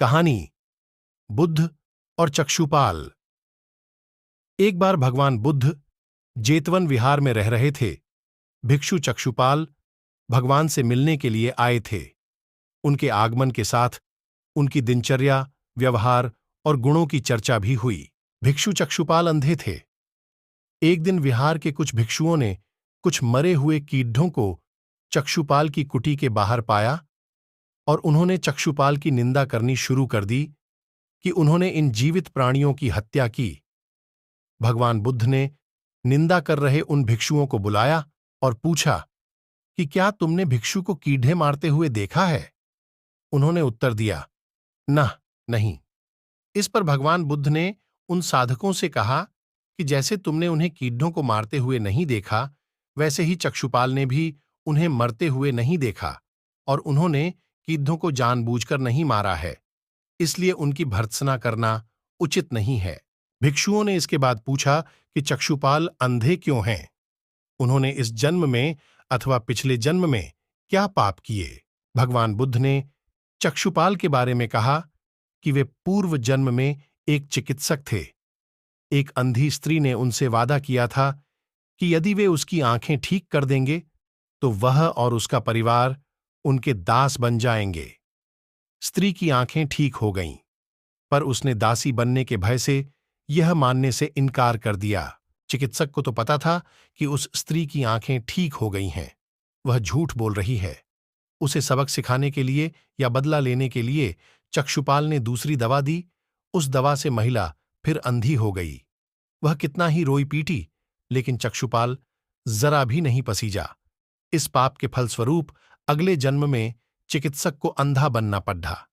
कहानी बुद्ध और चक्षुपाल। एक बार भगवान बुद्ध जेतवन विहार में रह रहे थे। भिक्षु चक्षुपाल भगवान से मिलने के लिए आए थे। उनके आगमन के साथ उनकी दिनचर्या, व्यवहार और गुणों की चर्चा भी हुई। भिक्षु चक्षुपाल अंधे थे। एक दिन विहार के कुछ भिक्षुओं ने कुछ मरे हुए कीड़ों को चक्षुपाल की कुटी के बाहर पाया और उन्होंने चक्षुपाल की निंदा करनी शुरू कर दी कि उन्होंने इन जीवित प्राणियों की हत्या की। भगवान बुद्ध ने निंदा कर रहे उन भिक्षुओं को बुलाया और पूछा कि क्या तुमने भिक्षु को कीड़े मारते हुए देखा है? उन्होंने उत्तर दिया, नहीं। इस पर भगवान बुद्ध ने उन साधकों से कहा कि जैसे तुमने उन्हें कीड़ों को मारते हुए नहीं देखा, वैसे ही चक्षुपाल ने भी उन्हें मरते हुए नहीं देखा और उन्होंने कीड़ों को जानबूझकर नहीं मारा है, इसलिए उनकी भर्त्सना करना उचित नहीं है। भिक्षुओं ने इसके बाद पूछा कि चक्षुपाल अंधे क्यों हैं? उन्होंने इस जन्म में अथवा पिछले जन्म में क्या पाप किए? भगवान बुद्ध ने चक्षुपाल के बारे में कहा कि वे पूर्व जन्म में एक चिकित्सक थे। एक अंधी स्त्री ने उनसे वादा किया था कि यदि वे उसकी आंखें ठीक कर देंगे तो वह और उसका परिवार उनके दास बन जाएंगे। स्त्री की आंखें ठीक हो गईं, पर उसने दासी बनने के भय से यह मानने से इनकार कर दिया। चिकित्सक को तो पता था कि उस स्त्री की आंखें ठीक हो गई हैं, वह झूठ बोल रही है। उसे सबक सिखाने के लिए या बदला लेने के लिए चक्षुपाल ने दूसरी दवा दी। उस दवा से महिला फिर अंधी हो गई। वह कितना ही रोई पीटी, लेकिन चक्षुपाल जरा भी नहीं पसीजा। इस पाप के फलस्वरूप अगले जन्म में चिकित्सक को अंधा बनना पड़ा।